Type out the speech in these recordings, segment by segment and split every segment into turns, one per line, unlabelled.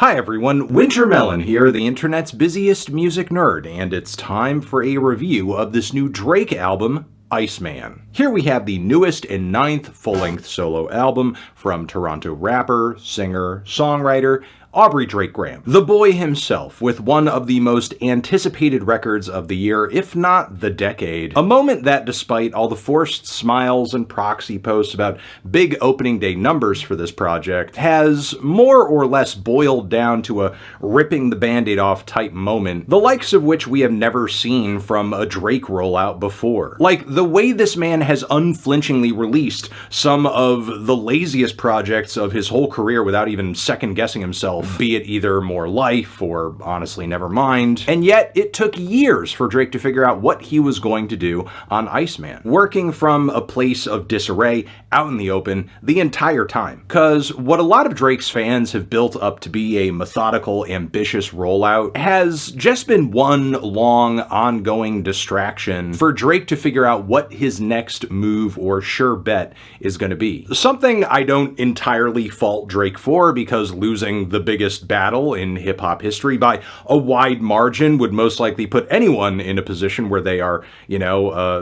Hi everyone, Wintermelon here, the internet's busiest music nerd, and it's time for a review of this new Drake album, Iceman. Here we have the newest and 9th full-length solo album from Toronto rapper, singer, songwriter, Aubrey Drake Graham, the boy himself, with one of the most anticipated records of the year, if not the decade. A moment that, despite all the forced smiles and proxy posts about big opening day numbers for this project, has more or less boiled down to a ripping the band-aid off type moment, the likes of which we have never seen from a Drake rollout before. Like, the way this man has unflinchingly released some of the laziest projects of his whole career without even second-guessing himself, be it either More Life or honestly Nevermind. And yet it took years for Drake to figure out what he was going to do on Iceman, working from a place of disarray out in the open the entire time. Cause what a lot of Drake's fans have built up to be a methodical, ambitious rollout has just been one long, ongoing distraction for Drake to figure out what his next move or sure bet is going to be. Something I don't entirely fault Drake for, because losing the biggest battle in hip-hop history by a wide margin would most likely put anyone in a position where they are,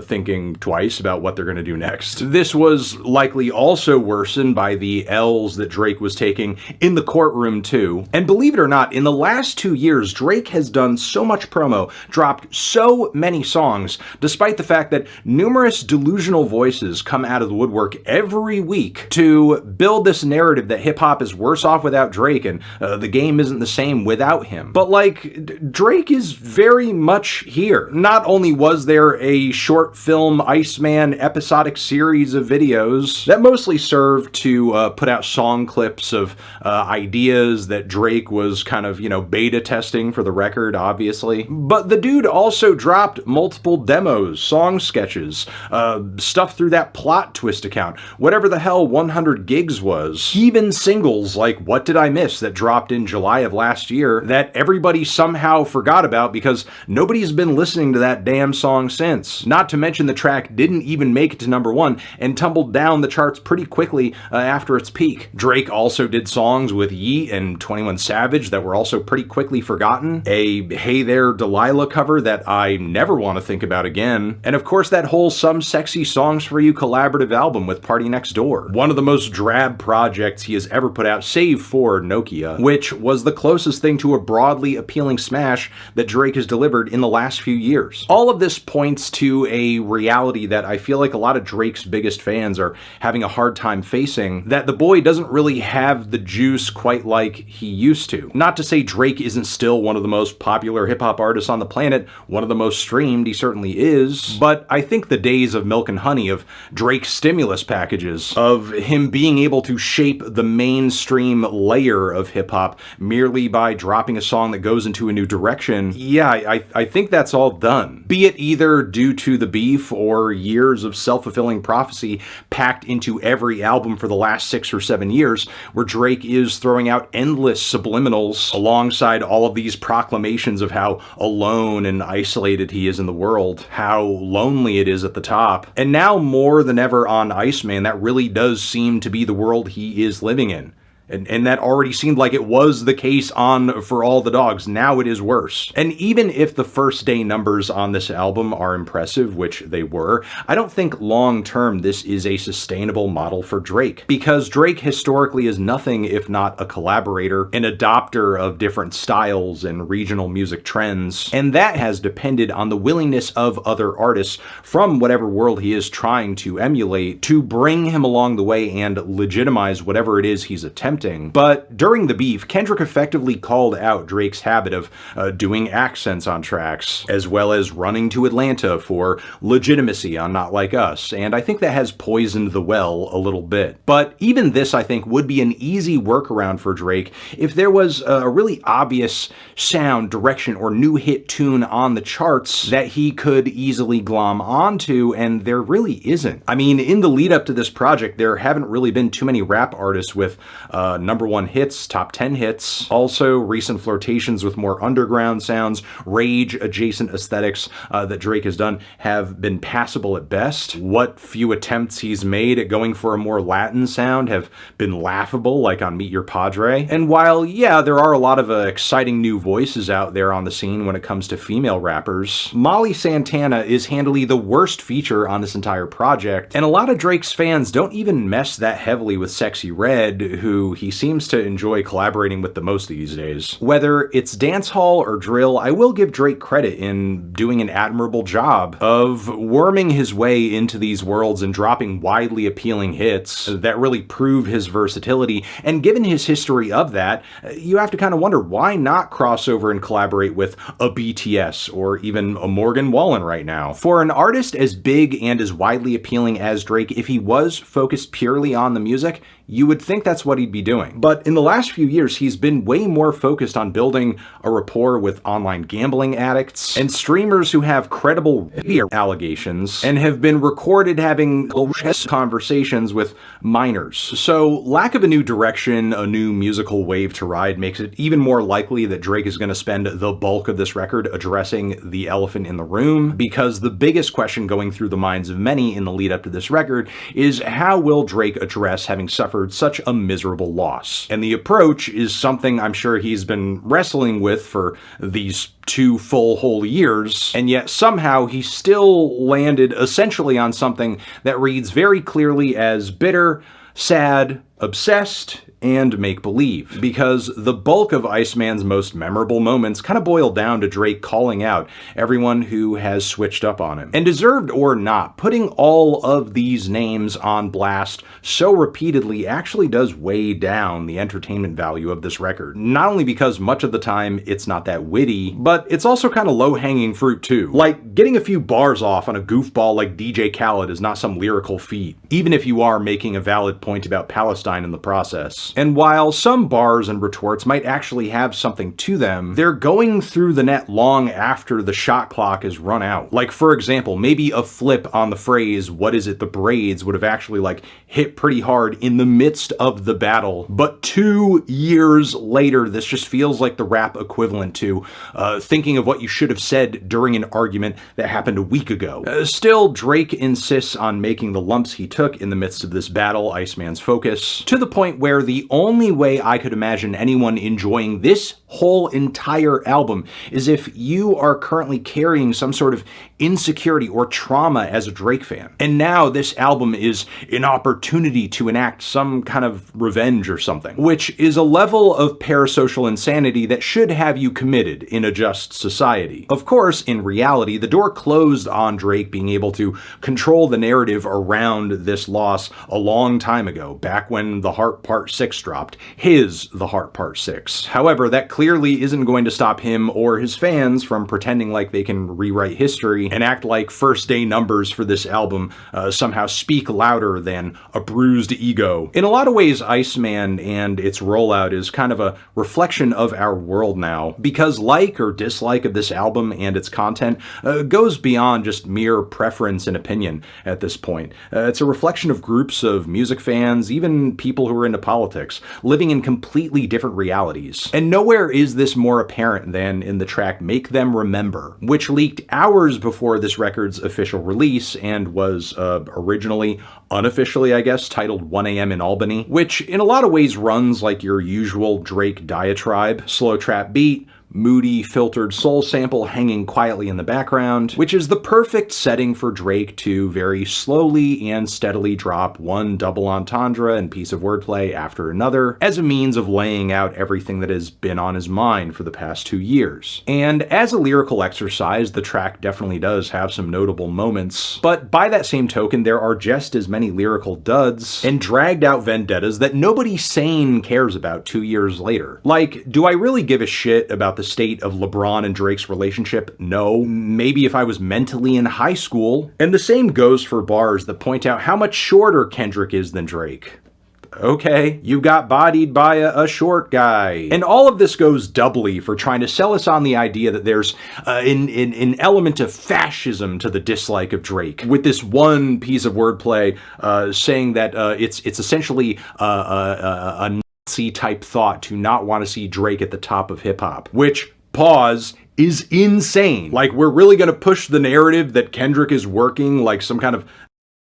thinking twice about what they're going to do next. This was likely also worsened by the L's that Drake was taking in the courtroom too. And believe it or not, in the last 2 years, Drake has done so much promo, dropped so many songs, despite the fact that numerous delusional voices come out of the woodwork every week to build this narrative that hip-hop is worse off without Drake and the game isn't the same without him. But Drake is very much here. Not only was there a short film Iceman episodic series of videos that mostly served to put out song clips of ideas that Drake was kind of, beta testing for the record, obviously. But the dude also dropped multiple demos, song sketches, stuff through that plot twist account, whatever the hell 100 gigs was. Even singles like What Did I Miss that dropped in July of last year that everybody somehow forgot about because nobody's been listening to that damn song since. Not to mention the track didn't even make it to #1 and tumbled down the charts pretty quickly after its peak. Drake also did songs with Yeat and 21 Savage that were also pretty quickly forgotten. A Hey There Delilah cover that I never want to think about again. And of course that whole Some Sexy Songs For You collaborative album with Party Next Door. One of the most drab projects he has ever put out, save for Nokia, which was the closest thing to a broadly appealing smash that Drake has delivered in the last few years. All of this points to a reality that I feel like a lot of Drake's biggest fans are having a hard time facing, that the boy doesn't really have the juice quite like he used to. Not to say Drake isn't still one of the most popular hip-hop artists on the planet, one of the most streamed, he certainly is, but I think the days of Milk and Honey, of Drake's stimulus packages, of him being able to shape the mainstream layer of hip-hop merely by dropping a song that goes into a new direction, I think that's all done. Be it either due to the beef or years of self-fulfilling prophecy packed into every album for the last 6 or 7 years, where Drake is throwing out endless subliminals alongside all of these proclamations of how alone and isolated he is in the world, how lonely it is at the top. And now more than ever on Iceman, that really does seem to be the world he is living in. And that already seemed like it was the case on For All the Dogs. Now it is worse. And even if the first day numbers on this album are impressive, which they were, I don't think long-term this is a sustainable model for Drake. Because Drake historically is nothing if not a collaborator, an adopter of different styles and regional music trends. And that has depended on the willingness of other artists from whatever world he is trying to emulate to bring him along the way and legitimize whatever it is he's attempting. But during the beef, Kendrick effectively called out Drake's habit of doing accents on tracks, as well as running to Atlanta for legitimacy on Not Like Us, and I think that has poisoned the well a little bit. But even this, I think, would be an easy workaround for Drake if there was a really obvious sound, direction, or new hit tune on the charts that he could easily glom onto, and there really isn't. I mean, in the lead up to this project, there haven't really been too many rap artists with #1 hits, top 10 hits. Also, recent flirtations with more underground sounds, rage-adjacent aesthetics that Drake has done have been passable at best. What few attempts he's made at going for a more Latin sound have been laughable, like on Meet Your Padre. And while, yeah, there are a lot of exciting new voices out there on the scene when it comes to female rappers, Molly Santana is handily the worst feature on this entire project, and a lot of Drake's fans don't even mess that heavily with Sexy Red, who he seems to enjoy collaborating with the most these days. Whether it's dancehall or drill, I will give Drake credit in doing an admirable job of worming his way into these worlds and dropping widely appealing hits that really prove his versatility. And given his history of that, you have to kind of wonder, why not cross over and collaborate with a BTS or even a Morgan Wallen right now? For an artist as big and as widely appealing as Drake, if he was focused purely on the music, you would think that's what he'd be doing. But in the last few years, he's been way more focused on building a rapport with online gambling addicts and streamers who have credible allegations and have been recorded having conversations with minors. So lack of a new direction, a new musical wave to ride, makes it even more likely that Drake is going to spend the bulk of this record addressing the elephant in the room, because the biggest question going through the minds of many in the lead up to this record is, how will Drake address having suffered such a miserable loss? And the approach is something I'm sure he's been wrestling with for these 2 full whole years, and yet somehow he still landed essentially on something that reads very clearly as bitter, sad, obsessed, and make-believe. Because the bulk of Iceman's most memorable moments kind of boil down to Drake calling out everyone who has switched up on him. And deserved or not, putting all of these names on blast so repeatedly actually does weigh down the entertainment value of this record. Not only because much of the time it's not that witty, but it's also kind of low-hanging fruit too. Like, getting a few bars off on a goofball like DJ Khaled is not some lyrical feat, even if you are making a valid point about Palestine in the process. And while some bars and retorts might actually have something to them, they're going through the net long after the shot clock is run out. Like, for example, maybe a flip on the phrase, "What is it, the braids," would have actually hit pretty hard in the midst of the battle. But 2 years later, this just feels like the rap equivalent to thinking of what you should have said during an argument that happened a week ago. Still, Drake insists on making the lumps he took in the midst of this battle Iceman's focus, to the point where the only way I could imagine anyone enjoying this whole entire album is if you are currently carrying some sort of insecurity or trauma as a Drake fan. And now this album is an opportunity to enact some kind of revenge or something, which is a level of parasocial insanity that should have you committed in a just society. Of course, in reality, the door closed on Drake being able to control the narrative around this loss a long time ago, back when The Heart Part 6 dropped. The Heart Part 6. However, that clearly isn't going to stop him or his fans from pretending like they can rewrite history and act like first day numbers for this album somehow speak louder than a bruised ego. In a lot of ways, Iceman and its rollout is kind of a reflection of our world now, because like or dislike of this album and its content goes beyond just mere preference and opinion at this point. It's a reflection of groups of music fans, even people who are into politics, living in completely different realities. And nowhere is this more apparent than in the track Make Them Remember, which leaked hours before this record's official release and was originally, unofficially I guess, titled 1 AM in Albany, which in a lot of ways runs like your usual Drake diatribe. Slow trap beat, moody, filtered soul sample hanging quietly in the background, which is the perfect setting for Drake to very slowly and steadily drop one double entendre and piece of wordplay after another as a means of laying out everything that has been on his mind for the past 2 years. And as a lyrical exercise, the track definitely does have some notable moments, but by that same token, there are just as many lyrical duds and dragged out vendettas that nobody sane cares about 2 years later. Like, do I really give a shit about the state of LeBron and Drake's relationship? No. Maybe if I was mentally in high school. And the same goes for bars that point out how much shorter Kendrick is than Drake. Okay, you got bodied by a short guy. And all of this goes doubly for trying to sell us on the idea that there's an element of fascism to the dislike of Drake, with this one piece of wordplay saying that it's essentially a type thought to not want to see Drake at the top of hip-hop, which, pause, is insane. Like, we're really gonna push the narrative that Kendrick is working like some kind of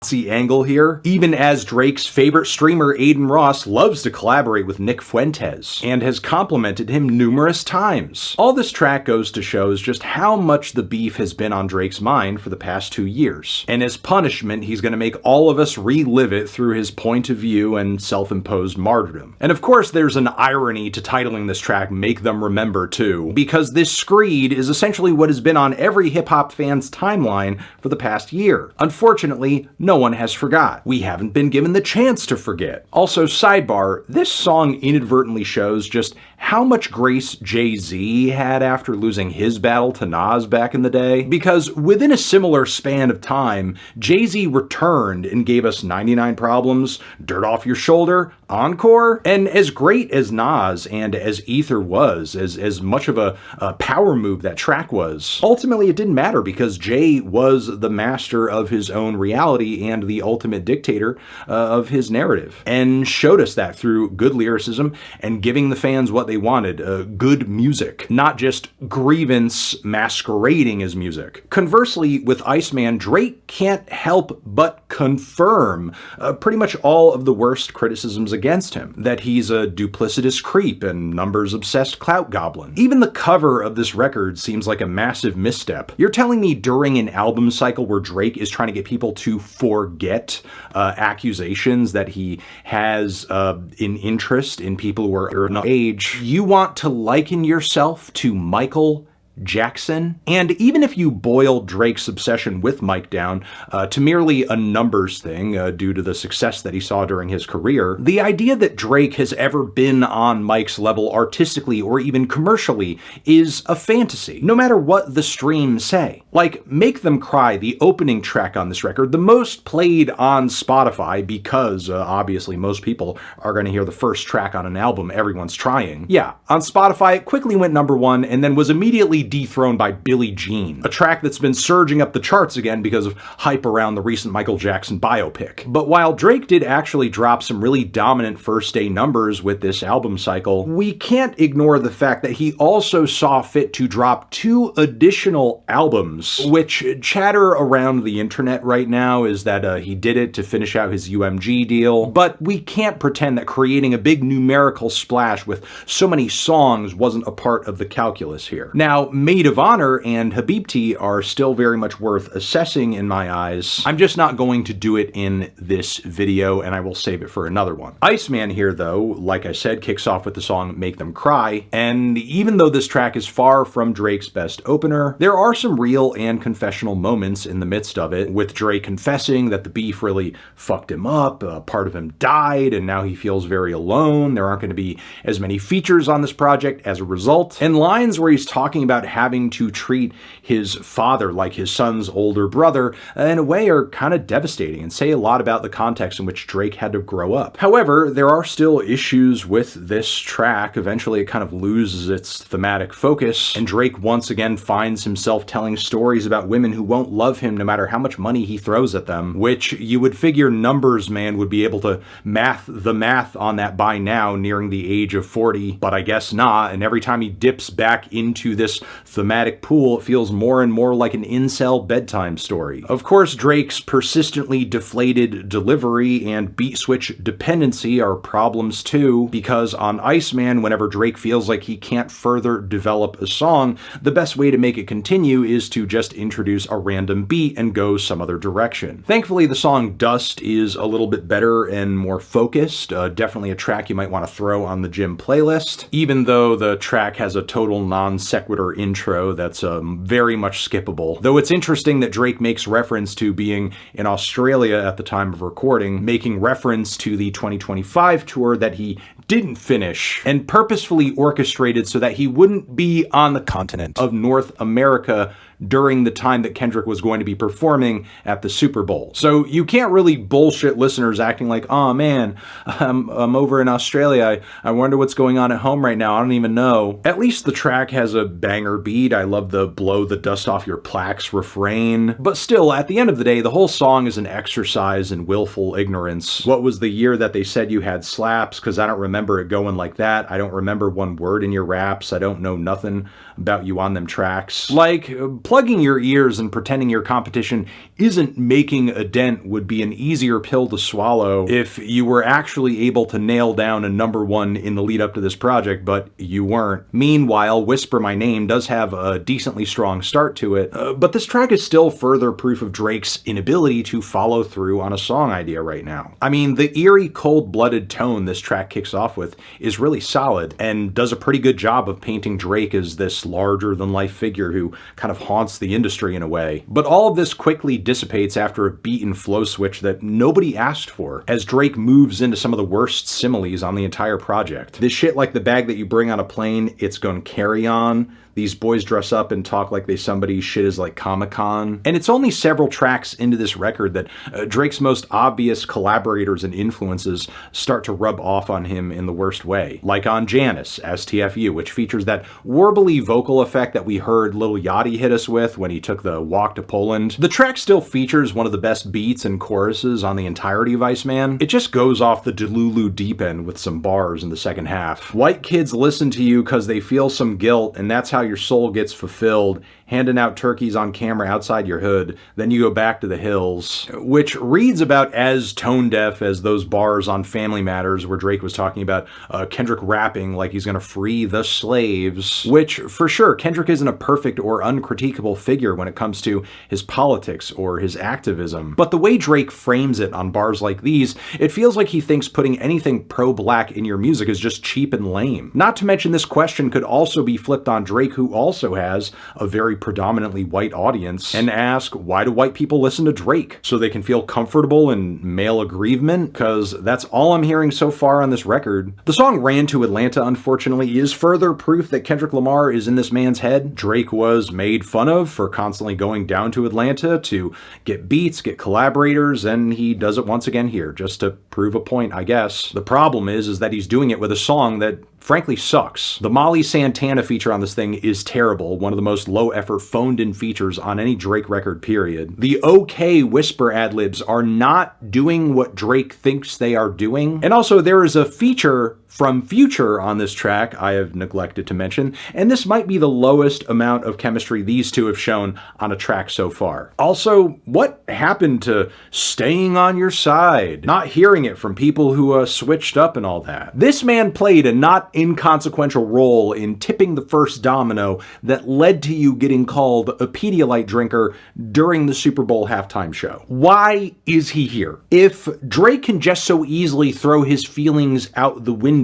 Nazi angle here, even as Drake's favorite streamer Aiden Ross loves to collaborate with Nick Fuentes and has complimented him numerous times. All this track goes to show is just how much the beef has been on Drake's mind for the past 2 years, and as punishment he's going to make all of us relive it through his point of view and self-imposed martyrdom. And of course there's an irony to titling this track Make Them Remember too, because this screed is essentially what has been on every hip-hop fan's timeline for the past year. Unfortunately, no one has forgot. We haven't been given the chance to forget. Also, sidebar, this song inadvertently shows just how much grace Jay-Z had after losing his battle to Nas back in the day, because within a similar span of time, Jay-Z returned and gave us 99 Problems, Dirt Off Your Shoulder, Encore, and as great as Nas and as Ether was, as much of a power move that track was, ultimately it didn't matter because Jay was the master of his own reality and the ultimate dictator of his narrative, and showed us that through good lyricism and giving the fans what they wanted, good music, not just grievance masquerading as music. Conversely, with Iceman, Drake can't help but confirm pretty much all of the worst criticisms against him, that he's a duplicitous creep and numbers-obsessed clout goblin. Even the cover of this record seems like a massive misstep. You're telling me during an album cycle where Drake is trying to get people to forget accusations that he has an interest in people who are of age, you want to liken yourself to Michael Jackson? And even if you boil Drake's obsession with Mike down to merely a numbers thing due to the success that he saw during his career, the idea that Drake has ever been on Mike's level artistically or even commercially is a fantasy, no matter what the streams say. Like, Make Them Cry, the opening track on this record, the most played on Spotify because obviously most people are going to hear the first track on an album everyone's trying. Yeah, on Spotify it quickly went #1 and then was immediately dethroned by Billie Jean, a track that's been surging up the charts again because of hype around the recent Michael Jackson biopic. But while Drake did actually drop some really dominant first day numbers with this album cycle, we can't ignore the fact that he also saw fit to drop 2 additional albums, which chatter around the internet right now is that he did it to finish out his UMG deal, but we can't pretend that creating a big numerical splash with so many songs wasn't a part of the calculus here. Now, Maid of Honor and Habibti are still very much worth assessing in my eyes. I'm just not going to do it in this video, and I will save it for another one. Iceman here, though, like I said, kicks off with the song Make Them Cry, and even though this track is far from Drake's best opener, there are some real and confessional moments in the midst of it, with Drake confessing that the beef really fucked him up, a part of him died, and now he feels very alone. There aren't going to be as many features on this project as a result, and lines where he's talking about having to treat his father like his son's older brother in a way are kind of devastating and say a lot about the context in which Drake had to grow up. However, there are still issues with this track. Eventually it kind of loses its thematic focus, and Drake once again finds himself telling stories about women who won't love him no matter how much money he throws at them, which you would figure Numbers Man would be able to math the math on that by now, nearing the age of 40, but I guess not, and every time he dips back into this thematic pool, it feels more and more like an incel bedtime story. Of course, Drake's persistently deflated delivery and beat switch dependency are problems too, because on Iceman, whenever Drake feels like he can't further develop a song, the best way to make it continue is to just introduce a random beat and go some other direction. Thankfully, the song Dust is a little bit better and more focused, definitely a track you might want to throw on the gym playlist, even though the track has a total non sequitur intro that's very much skippable. Though it's interesting that Drake makes reference to being in Australia at the time of recording, making reference to the 2025 tour that he didn't finish, and purposefully orchestrated so that he wouldn't be on the continent of North America during the time that Kendrick was going to be performing at the Super Bowl. So you can't really bullshit listeners acting like, oh man, I'm over in Australia, I wonder what's going on at home right now, I don't even know. At least the track has a banger beat. I love the blow the dust off your plaques refrain. But still, at the end of the day, the whole song is an exercise in willful ignorance. What was the year that they said you had slaps? Because I don't remember remember it going like that. I don't remember one word in your raps. I don't know nothing about you on them tracks. Like, plugging your ears and pretending your competition isn't making a dent would be an easier pill to swallow if you were actually able to nail down a #1 in the lead up to this project, but you weren't. Meanwhile, Whisper My Name does have a decently strong start to it, but this track is still further proof of Drake's inability to follow through on a song idea right now. I mean, the eerie, cold-blooded tone this track kicks off with is really solid and does a pretty good job of painting Drake as this larger-than-life figure who kind of haunts the industry in a way. But all of this quickly dissipates after a beat and flow switch that nobody asked for, as Drake moves into some of the worst similes on the entire project. This shit like the bag that you bring on a plane, it's gonna carry on. These boys dress up and talk like they somebody, shit is like Comic-Con. And it's only several tracks into this record that Drake's most obvious collaborators and influences start to rub off on him in the worst way. Like on Janice, STFU, which features that warbly vocal effect that we heard Lil Yachty hit us with when he took the walk to Poland. The track still features one of the best beats and choruses on the entirety of Iceman. It just goes off the Delulu deep end with some bars in the second half. White kids listen to you because they feel some guilt, and that's how your soul gets fulfilled, handing out turkeys on camera outside your hood, then you go back to the hills. Which reads about as tone deaf as those bars on Family Matters where Drake was talking about Kendrick rapping like he's gonna free the slaves. Which, for sure, Kendrick isn't a perfect or uncritiquable figure when it comes to his politics or his activism. But the way Drake frames it on bars like these, it feels like he thinks putting anything pro-black in your music is just cheap and lame. Not to mention this question could also be flipped on Drake, who also has a very predominantly white audience, and ask, why do white people listen to Drake? So they can feel comfortable in male aggrievement? Because that's all I'm hearing so far on this record. The song Ran to Atlanta, unfortunately, is further proof that Kendrick Lamar is in this man's head. Drake was made fun of for constantly going down to Atlanta to get beats, get collaborators, and he does it once again here, just to prove a point, I guess. The problem is that he's doing it with a song that frankly sucks. The Molly Santana feature on this thing is terrible, one of the most low-effort phoned-in features on any Drake record, period. The okay Whisper ad-libs are not doing what Drake thinks they are doing. And also, there is a feature from Future on this track I have neglected to mention, and this might be the lowest amount of chemistry these two have shown on a track so far. Also, what happened to staying on your side? Not hearing it from people who switched up and all that. This man played a not inconsequential role in tipping the first domino that led to you getting called a Pedialyte drinker during the Super Bowl halftime show. Why is he here? If Drake can just so easily throw his feelings out the window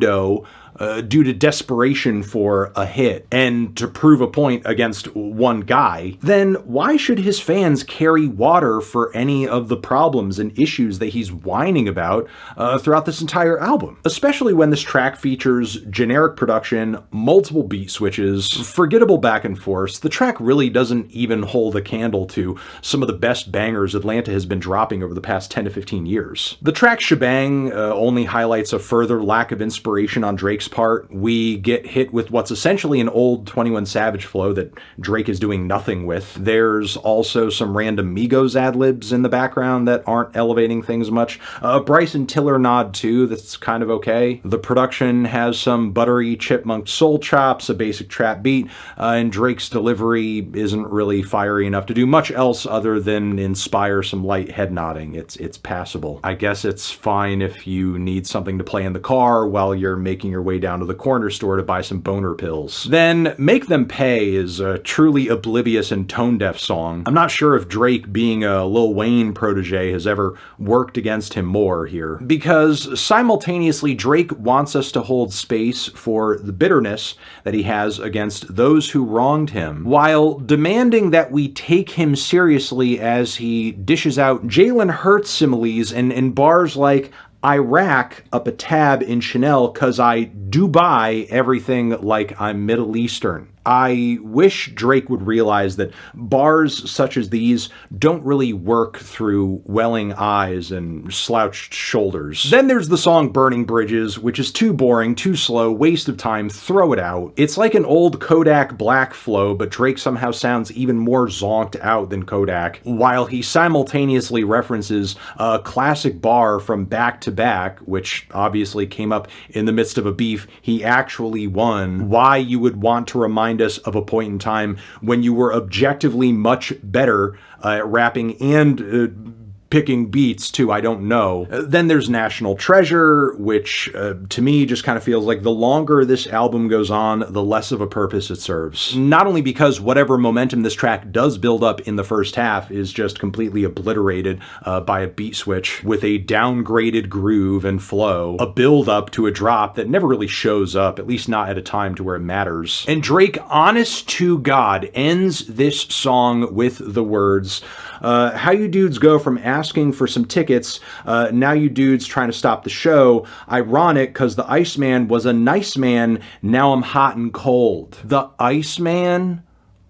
due to desperation for a hit and to prove a point against one guy, then why should his fans carry water for any of the problems and issues that he's whining about throughout this entire album? Especially when this track features generic production, multiple beat switches, forgettable back and forth. The track really doesn't even hold a candle to some of the best bangers Atlanta has been dropping over the past 10 to 15 years. The track Shebang only highlights a further lack of inspiration on Drake's part. We get hit with what's essentially an old 21 Savage flow that Drake is doing nothing with. There's also some random Migos ad-libs in the background that aren't elevating things much. Bryson Tiller nod too, that's kind of okay. The production has some buttery chipmunk soul chops, a basic trap beat, and Drake's delivery isn't really fiery enough to do much else other than inspire some light head nodding. It's passable. I guess it's fine if you need something to play in the car while you're making your way down to the corner store to buy some boner pills. Then Make Them Pay is a truly oblivious and tone-deaf song. I'm not sure if Drake, being a Lil Wayne protege, has ever worked against him more here, because simultaneously Drake wants us to hold space for the bitterness that he has against those who wronged him, while demanding that we take him seriously as he dishes out Jalen Hurts similes and bars like, I rack up a tab in Chanel cause I do buy everything like I'm Middle Eastern. I wish Drake would realize that bars such as these don't really work through welling eyes and slouched shoulders. Then there's the song Burning Bridges, which is too boring, too slow, waste of time, throw it out. It's like an old Kodak Black flow, but Drake somehow sounds even more zonked out than Kodak, while he simultaneously references a classic bar from Back to Back, which obviously came up in the midst of a beef he actually won. Why you would want to remind us of a point in time when you were objectively much better at rapping and picking beats too, I don't know. Then there's National Treasure, which to me just kind of feels like the longer this album goes on, the less of a purpose it serves. Not only because whatever momentum this track does build up in the first half is just completely obliterated by a beat switch with a downgraded groove and flow, a build up to a drop that never really shows up, at least not at a time to where it matters. And Drake, honest to God, ends this song with the words, how you dudes go from asking for some tickets, now you dudes trying to stop the show. Ironic, cause the Iceman was a nice man, now I'm hot and cold. The Iceman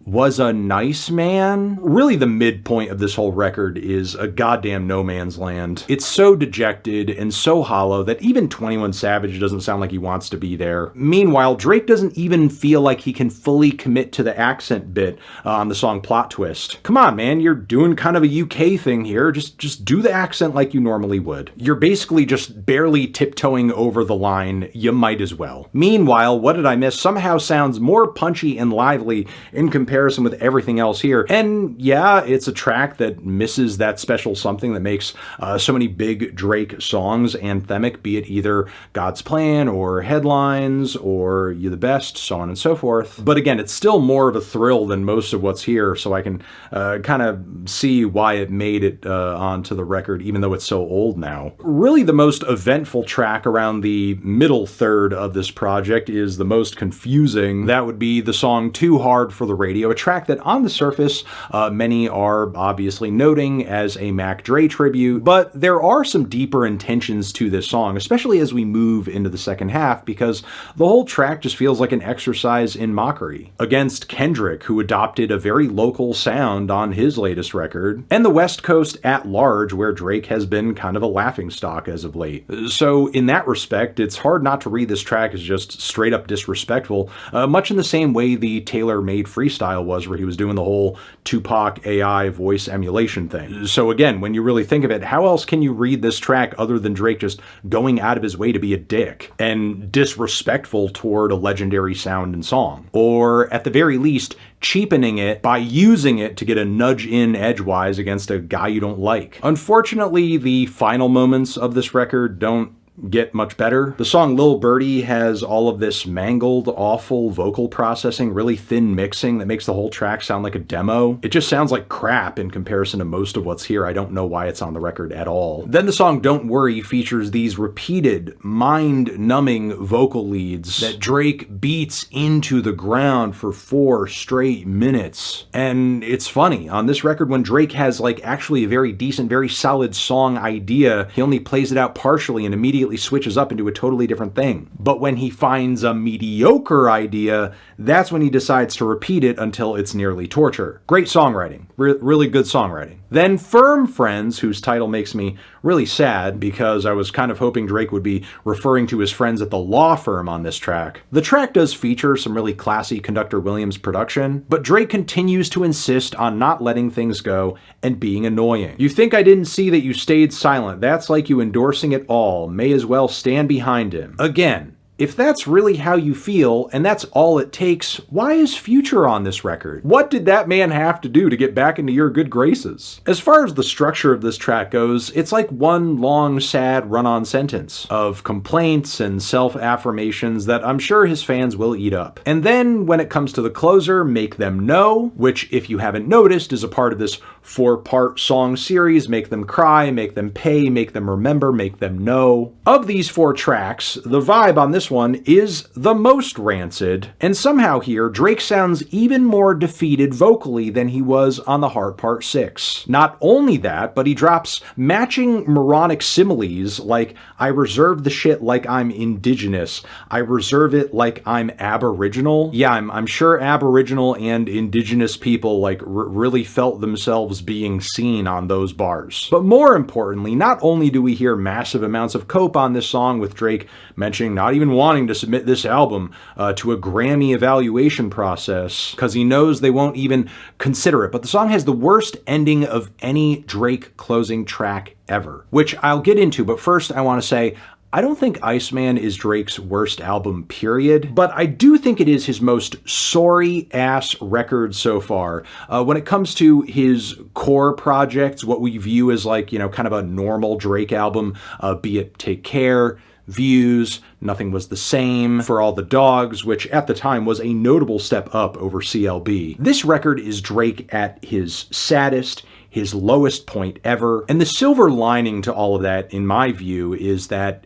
was a nice man? Really, the midpoint of this whole record is a goddamn no man's land. It's so dejected and so hollow that even 21 Savage doesn't sound like he wants to be there. Meanwhile, Drake doesn't even feel like he can fully commit to the accent bit on the song Plot Twist. Come on, man, you're doing kind of a UK thing here. Just do the accent like you normally would. You're basically just barely tiptoeing over the line. You might as well. Meanwhile, What Did I Miss somehow sounds more punchy and lively in comparison with everything else here. And yeah, it's a track that misses that special something that makes so many big Drake songs anthemic, be it either God's Plan or Headlines or You the Best, so on and so forth. But again, it's still more of a thrill than most of what's here, so I can kind of see why it made it onto the record, even though it's so old now. Really, the most eventful track around the middle third of this project is the most confusing. That would be the song Too Hard for the Radio, a track that on the surface many are obviously noting as a Mac Dre tribute, but there are some deeper intentions to this song, especially as we move into the second half, because the whole track just feels like an exercise in mockery against Kendrick, who adopted a very local sound on his latest record, and the West Coast at large, where Drake has been kind of a laughingstock as of late. So in that respect, it's hard not to read this track as just straight up disrespectful, much in the same way the tailor-made freestyle was, where he was doing the whole Tupac AI voice emulation thing. So again, when you really think of it, how else can you read this track other than Drake just going out of his way to be a dick and disrespectful toward a legendary sound and song? Or at the very least, cheapening it by using it to get a nudge in edgewise against a guy you don't like. Unfortunately, the final moments of this record don't get much better. The song Lil Birdie has all of this mangled, awful vocal processing, really thin mixing that makes the whole track sound like a demo. It just sounds like crap in comparison to most of what's here. I don't know why it's on the record at all. Then the song Don't Worry features these repeated, mind-numbing vocal leads that Drake beats into the ground for 4 straight minutes. And it's funny, on this record when Drake has like actually a very decent, very solid song idea, he only plays it out partially and immediately switches up into a totally different thing. But when he finds a mediocre idea, that's when he decides to repeat it until it's nearly torture. Great songwriting. Really good songwriting. Then Firm Friends, whose title makes me really sad because I was kind of hoping Drake would be referring to his friends at the law firm on this track. The track does feature some really classy Conductor Williams production, but Drake continues to insist on not letting things go and being annoying. You think I didn't see that you stayed silent? That's like you endorsing it all. May as well stand behind him. Again, if that's really how you feel, and that's all it takes, why is Future on this record? What did that man have to do to get back into your good graces? As far as the structure of this track goes, it's like one long, sad run-on sentence of complaints and self-affirmations that I'm sure his fans will eat up. And then, when it comes to the closer, Make Them Know, which, if you haven't noticed, is a part of this 4-part song series, make them cry, make them pay, make them remember, make them know. Of these 4 tracks, the vibe on this one is the most rancid, and somehow here, Drake sounds even more defeated vocally than he was on the Heart Part 6. Not only that, but he drops matching moronic similes like, I reserve the shit like I'm indigenous, I reserve it like I'm aboriginal. Yeah, I'm sure aboriginal and indigenous people like really felt themselves being seen on those bars. But more importantly, not only do we hear massive amounts of cope on this song, with Drake mentioning not even wanting to submit this album to a Grammy evaluation process because he knows they won't even consider it, but the song has the worst ending of any Drake closing track ever, which I'll get into, but first I want to say, I don't think Iceman is Drake's worst album, period, but I do think it is his most sorry-ass record so far. When it comes to his core projects, what we view as like, you know, kind of a normal Drake album, be it Take Care, Views, Nothing Was the Same, For All the Dogs, which at the time was a notable step up over CLB. This record is Drake at his saddest, his lowest point ever. And the silver lining to all of that, in my view, is that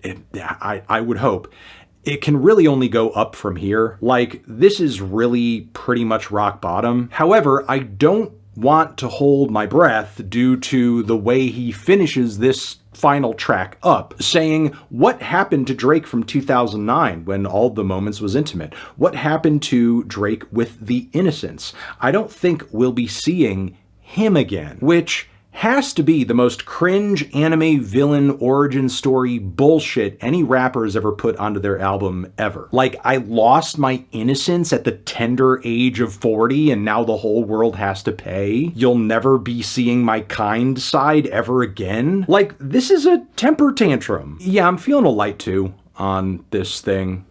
I would hope it can really only go up from here. Like, this is really pretty much rock bottom. However, I don't want to hold my breath due to the way he finishes this final track up, saying, what happened to Drake from 2009 when All the Moments was intimate? What happened to Drake with The Innocents? I don't think we'll be seeing him again, which has to be the most cringe anime villain origin story bullshit any rapper has ever put onto their album ever. Like, I lost my innocence at the tender age of 40 and now the whole world has to pay. You'll never be seeing my kind side ever again. Like, this is a temper tantrum. Yeah, I'm feeling a light too on this thing.